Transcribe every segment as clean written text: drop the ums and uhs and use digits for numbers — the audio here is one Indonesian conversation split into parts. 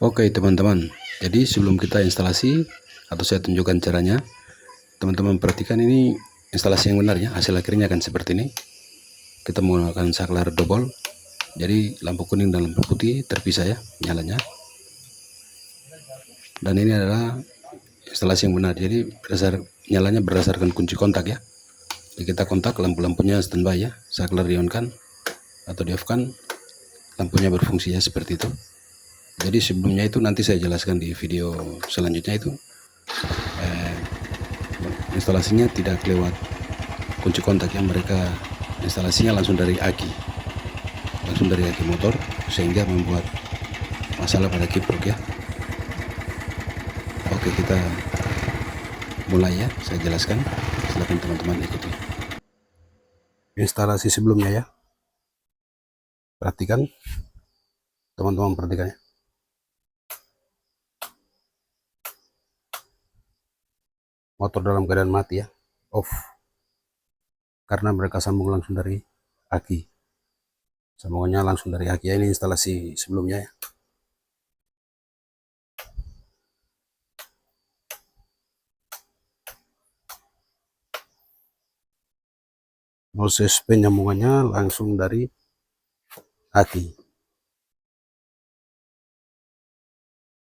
Oke teman-teman, jadi sebelum kita instalasi atau saya tunjukkan caranya, teman-teman perhatikan ini instalasi yang benar ya. Hasil akhirnya akan seperti ini. Kita menggunakan saklar double, jadi lampu kuning dan lampu putih terpisah ya nyalanya. Dan ini adalah instalasi yang benar, jadi nyalanya berdasarkan kunci kontak ya. Jadi kita kontak, lampu-lampunya standby ya, saklar di on kan atau di off kan, lampunya berfungsi ya seperti itu. Jadi sebelumnya itu nanti saya jelaskan di video selanjutnya itu instalasinya tidak lewat kunci kontak ya, mereka instalasinya langsung dari aki motor, sehingga membuat masalah pada kiprok ya. Oke, kita mulai ya, saya jelaskan, silakan teman-teman ikuti instalasi sebelumnya ya. Perhatikan teman-teman, perhatikan ya, motor dalam keadaan mati ya, off, karena mereka sambung langsung dari aki, sambungannya langsung dari aki ya. Ini instalasi sebelumnya ya. Proses penyambungannya langsung dari aki.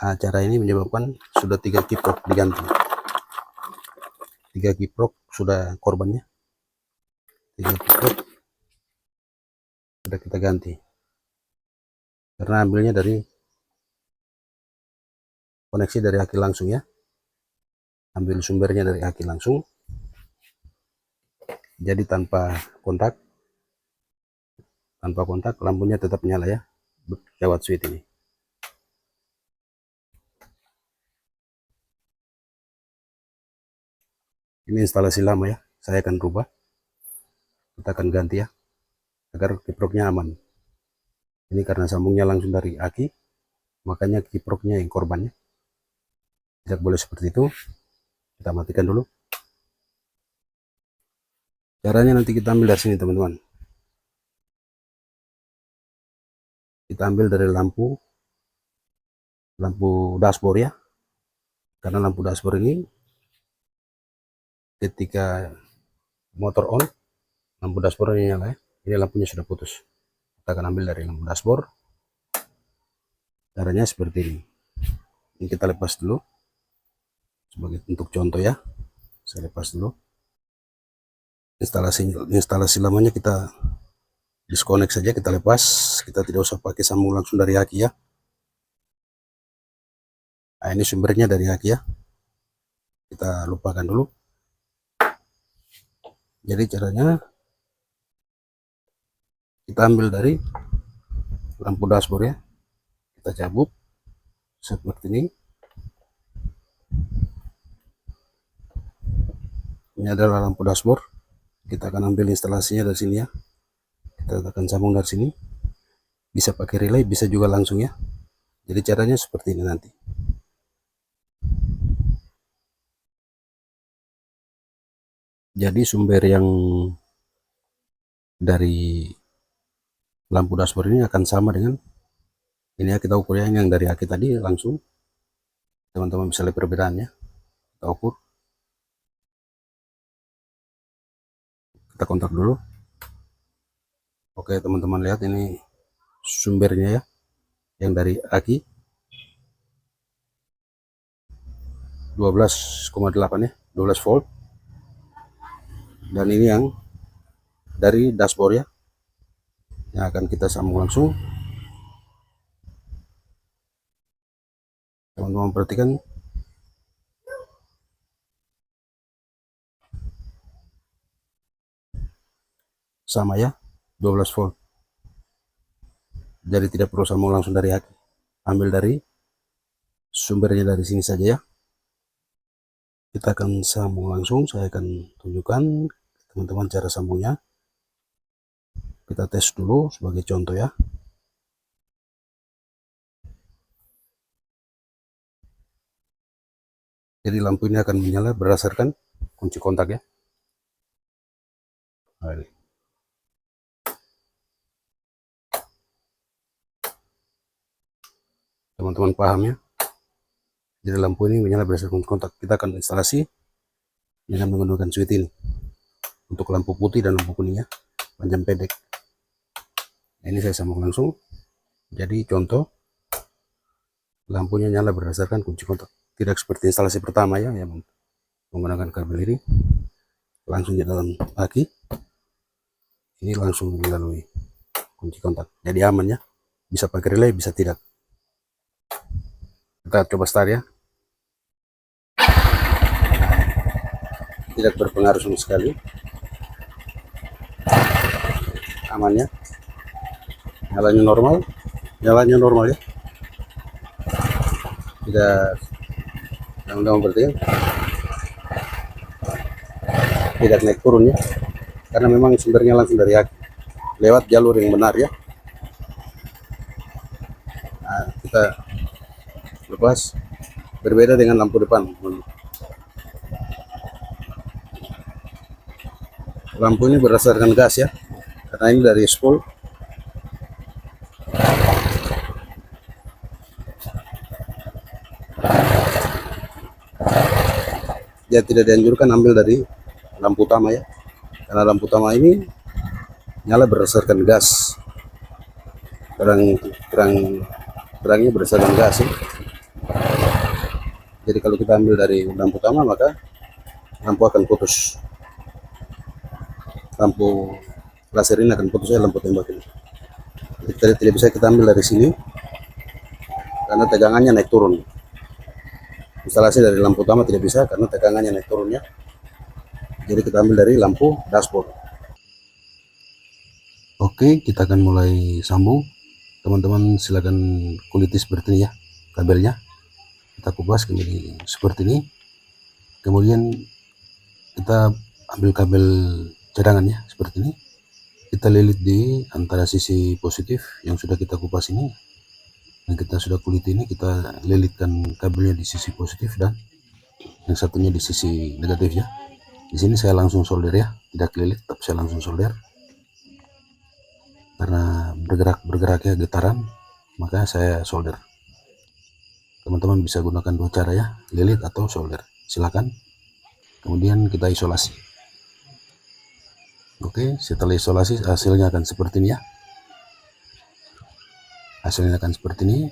Cara ini menyebabkan sudah 3 kiprok diganti, 3 kiprok sudah korbannya, 3 kiprok sudah kita ganti karena ambilnya dari koneksi dari aki langsung ya, ambil sumbernya dari aki langsung, jadi tanpa kontak lampunya tetap nyala ya lewat switch ini. Ini instalasi lama ya, saya akan rubah, kita akan ganti ya agar kiproknya aman. Ini karena sambungnya langsung dari aki, makanya kiproknya yang korbannya. Tidak boleh seperti itu. Kita matikan dulu. Caranya nanti kita ambil dari sini teman-teman, kita ambil dari lampu dashboard ya, karena lampu dashboard ini ketika motor on, lampu dashboard ini nyala ya, ini lampunya sudah putus. Kita akan ambil dari lampu dashboard. Caranya seperti ini. Ini kita lepas dulu sebagai untuk contoh ya, saya lepas dulu. Instalasi lamanya kita disconnect saja, kita lepas, kita tidak usah pakai sambung langsung dari aki ya. Nah, ini sumbernya dari aki ya, kita lupakan dulu. Jadi caranya kita ambil dari lampu dashboard ya, kita cabut seperti ini. Ini adalah lampu dashboard, kita akan ambil instalasinya dari sini ya, kita akan sambung dari sini, bisa pakai relay, bisa juga langsung ya. Jadi caranya seperti ini nanti. Jadi sumber yang dari lampu dashboard ini akan sama dengan ini ya, kita ukur yang dari aki tadi langsung, teman-teman bisa lihat perbedaannya, kita ukur, kita kontak dulu. Oke teman-teman, lihat ini sumbernya ya, yang dari aki 12,8 ya, 12 volt, dan ini yang dari dashboard ya, yang akan kita sambung langsung. Teman-teman perhatikan, sama ya, 12 volt. Jadi tidak perlu sambung langsung dari aki, ambil dari sumbernya dari sini saja ya. Kita akan sambung langsung, saya akan tunjukkan teman-teman cara sambungnya. Kita tes dulu sebagai contoh ya. Jadi lampu ini akan menyala berdasarkan kunci kontak ya. teman-teman paham ya. Jadi lampu ini menyala berdasarkan kontak. Kita akan instalasi dengan menggunakan switch ini untuk lampu putih dan lampu kuningnya panjang pendek. Nah, ini saya sambung langsung. Jadi contoh lampunya nyala berdasarkan kunci kontak, tidak seperti instalasi pertama ya yang menggunakan kabel ini langsung di dalam aki. Ini langsung melalui kunci kontak, jadi aman ya, bisa pakai relay bisa tidak. Kita coba start ya, tidak berpengaruh sama sekali, aman ya, nyalanya normal ya, tidak daun-daun berarti tidak naik turun ya, karena memang sumbernya langsung dari aki lewat jalur yang benar ya. Nah, kita lepas, berbeda dengan lampu depan. Lampu ini berdasarkan gas ya, karena ini dari spool. Ya tidak dianjurkan ambil dari lampu utama ya, karena lampu utama ini nyala berdasarkan gas, terangnya berdasarkan gas ya. Jadi kalau kita ambil dari lampu utama maka lampu akan putus, lampu laser ini akan putus ya, lampu tembak ini. Jadi tidak bisa kita ambil dari sini karena tegangannya naik turun. Instalasi dari lampu utama tidak bisa karena tegangannya naik turun ya. Jadi kita ambil dari lampu dashboard. Oke, kita akan mulai sambung. Teman-teman silakan kuliti seperti ini ya kabelnya. Kita kupas menjadi seperti ini. Kemudian kita ambil kabel cadangannya seperti ini. Kita lilit di antara sisi positif yang sudah kita kupas ini. Dan kita sudah kulit ini, kita lilitkan kabelnya di sisi positif dan yang satunya di sisi negatif ya. Di sini saya langsung solder ya, tidak lilit, tapi saya langsung solder. Karena bergeraknya getaran, maka saya solder. Teman-teman bisa gunakan dua cara ya, lilit atau solder, silakan. Kemudian kita isolasi. Oke, setelah isolasi hasilnya akan seperti ini ya. Hasilnya akan seperti ini.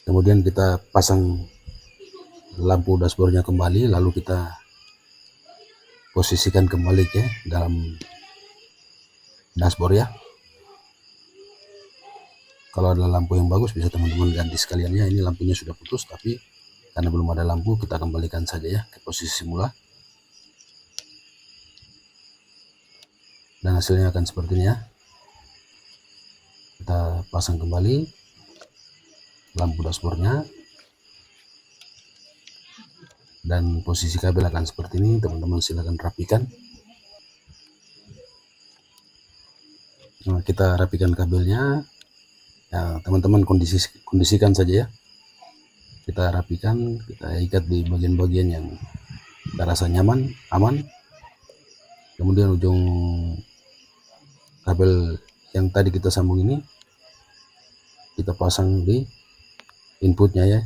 Kemudian kita pasang lampu dashboardnya kembali, lalu kita posisikan kembali ke dalam dashboard ya. Kalau ada lampu yang bagus bisa teman-teman ganti sekalian ya. Ini lampunya sudah putus, tapi karena belum ada lampu kita kembalikan saja ya ke posisi semula. Dan hasilnya akan seperti ini ya. Kita pasang kembali lampu dashboardnya, dan posisi kabel akan seperti ini. Teman-teman silakan rapikan. Nah, kita rapikan kabelnya ya, teman-teman kondisikan saja ya. Kita rapikan, kita ikat di bagian-bagian yang kita rasa nyaman, aman. Kemudian ujung kabel yang tadi kita sambung ini kita pasang di inputnya ya.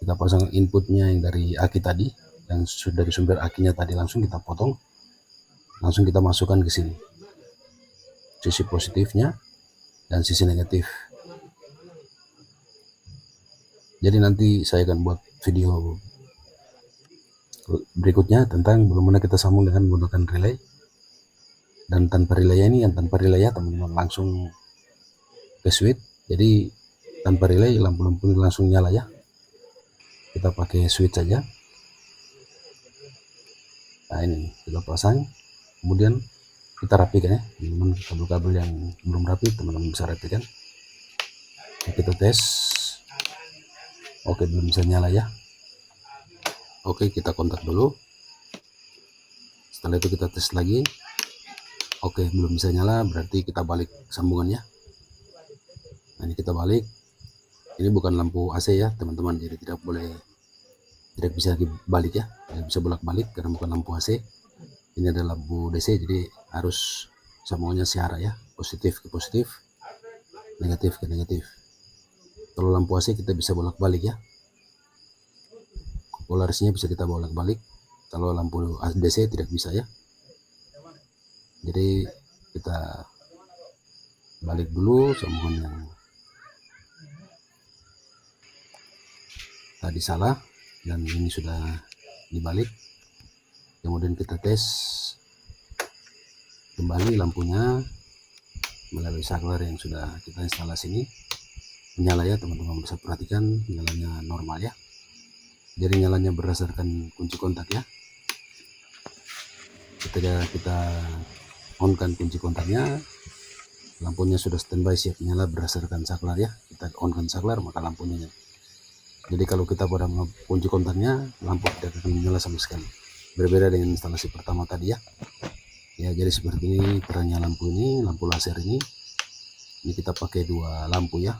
Kita pasang inputnya yang dari aki tadi, yang dari sumber akinya tadi, langsung kita potong, langsung kita masukkan ke sini, sisi positifnya dan sisi negatif. Jadi nanti saya akan buat video berikutnya tentang bagaimana kita sambung dengan menggunakan relay. Dan tanpa relay ini, yang tanpa relay ya teman-teman, langsung ke switch. Jadi tanpa relay lampu-lampu langsung nyala ya. Kita pakai switch saja. Nah ini kita pasang, kemudian kita rapikan ya teman-teman. Kabel-kabel yang belum rapi teman-teman bisa rapikan. Kita tes. Oke, belum bisa nyala ya. Oke, kita kontak dulu. Setelah itu kita tes lagi. Oke, belum bisa nyala, berarti kita balik sambungannya. Nah ini kita balik. Ini bukan lampu AC ya teman-teman, jadi tidak bisa dibalik ya, tidak bisa bolak-balik karena bukan lampu AC. Ini adalah lampu DC, jadi harus sambungannya searah ya, positif ke positif, negatif ke negatif. Kalau lampu AC kita bisa bolak-balik ya, polarisnya bisa kita bolak-balik. Kalau lampu DC tidak bisa ya. Jadi kita balik dulu sambungan yang tadi salah, dan ini sudah dibalik. Kemudian kita tes kembali lampunya melalui saklar yang sudah kita instalasi ini. Menyala ya teman-teman, bisa perhatikan nyalanya normal ya. Jadi nyalanya berdasarkan kunci kontak ya. Ketika kita on-kan kunci kontaknya, lampunya sudah standby siap nyala berdasarkan saklar ya. Kita on-kan saklar maka lampunya nyala. Jadi kalau kita pada kunci kontaknya, lampu tidak akan menyala sama sekali. Berbeda dengan instalasi pertama tadi ya. Ya, jadi seperti ini terangnya lampu ini, lampu laser ini. Ini kita pakai 2 lampu ya.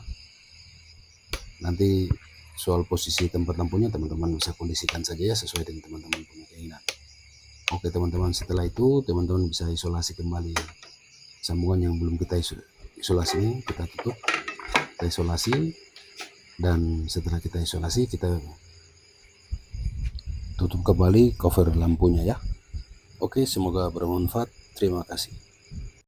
Nanti soal posisi tempat lampunya teman-teman bisa kondisikan saja ya, sesuai dengan teman-teman punya keinginan. Oke teman-teman, setelah itu teman-teman bisa isolasi kembali sambungan yang belum kita isolasi ini. Kita tutup, kita isolasi, dan setelah kita isolasi kita tutup kembali cover lampunya ya. Oke, semoga bermanfaat. Terima kasih.